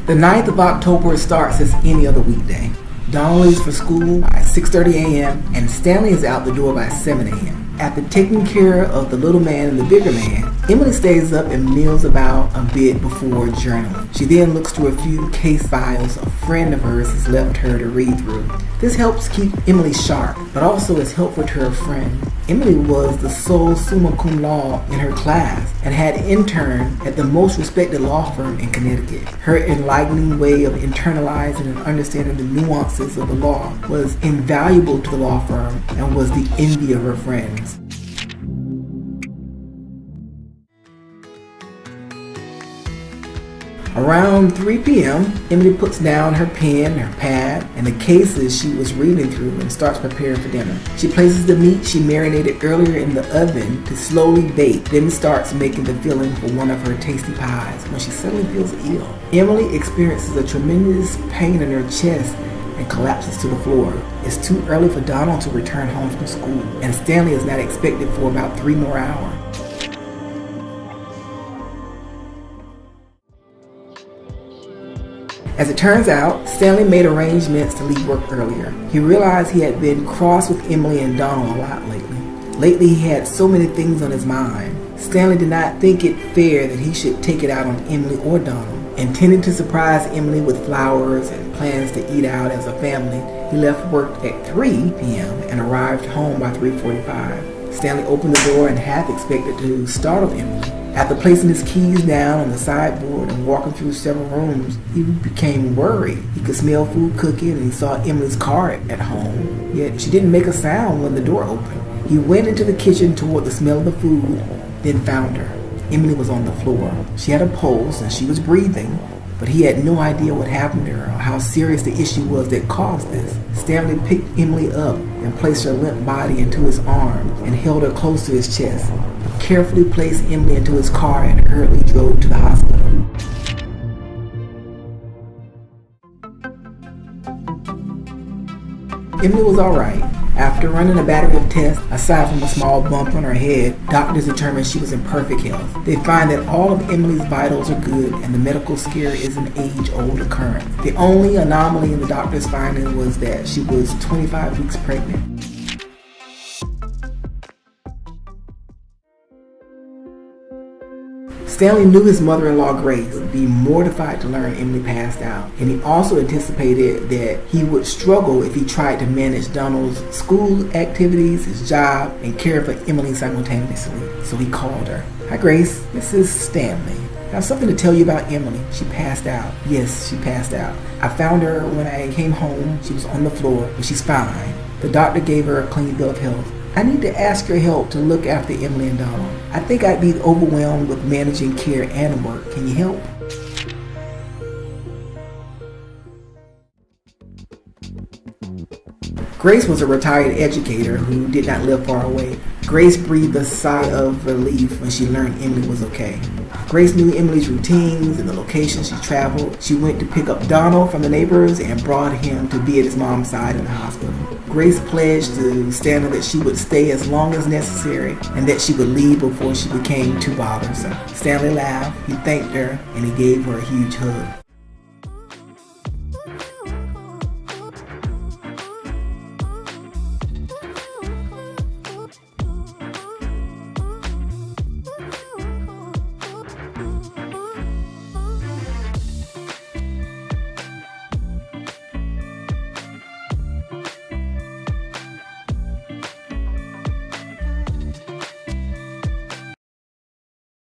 The 9th of October starts as any other weekday. Donald leaves for school by 6:30 a.m. and Stanley is out the door by 7 a.m. After taking care of the little man and the bigger man, Emily stays up and mills about a bit before journaling. She then looks through a few case files a friend of hers has left her to read through. This helps keep Emily sharp, but also is helpful to her friend. Emily was the sole summa cum laude in her class and had interned at the most respected law firm in Connecticut. Her enlightening way of internalizing and understanding the nuances of the law was invaluable to the law firm and was the envy of her friends. Around 3 p.m., Emily puts down her pen, her pad, and the cases she was reading through and starts preparing for dinner. She places the meat she marinated earlier in the oven to slowly bake, then starts making the filling for one of her tasty pies when she suddenly feels ill. Emily experiences a tremendous pain in her chest and collapses to the floor. It's too early for Donald to return home from school, and Stanley is not expected for about 3 more hours. As it turns out, Stanley made arrangements to leave work earlier. He realized he had been cross with Emily and Donald a lot lately. Lately he had so many things on his mind. Stanley did not think it fair that he should take it out on Emily or Donald. Intending to surprise Emily with flowers and plans to eat out as a family, he left work at 3 p.m. and arrived home by 3:45. Stanley opened the door and half expected to startle Emily. After placing his keys down on the sideboard and walking through several rooms, he became worried. He could smell food cooking and he saw Emily's car at home, yet she didn't make a sound when the door opened. He went into the kitchen toward the smell of the food, then found her. Emily was on the floor. She had a pulse and she was breathing, but he had no idea what happened to her or how serious the issue was that caused this. Stanley picked Emily up and placed her limp body into his arms and held her close to his chest. He carefully placed Emily into his car and hurriedly drove to the hospital. Emily was alright. After running a battery of tests, aside from a small bump on her head, doctors determined she was in perfect health. They find that all of Emily's vitals are good and the medical scare is an age-old occurrence. The only anomaly in the doctor's finding was that she was 25 weeks pregnant. Stanley knew his mother-in-law Grace would be mortified to learn Emily passed out, and he also anticipated that he would struggle if he tried to manage Donald's school activities, his job, and care for Emily simultaneously. So he called her. "Hi Grace, this is Stanley. I have something to tell you about Emily. She passed out." "Yes, she passed out. I found her when I came home. She was on the floor, but she's fine. The doctor gave her a clean bill of health. I need to ask your help to look after Emily and Donald. I think I'd be overwhelmed with managing care and work. Can you help?" Grace was a retired educator who did not live far away. Grace breathed a sigh of relief when she learned Emily was okay. Grace knew Emily's routines and the locations she traveled. She went to pick up Donald from the neighbors and brought him to be at his mom's side in the hospital. Grace pledged to Stanley that she would stay as long as necessary and that she would leave before she became too bothersome. Stanley laughed, he thanked her, and he gave her a huge hug.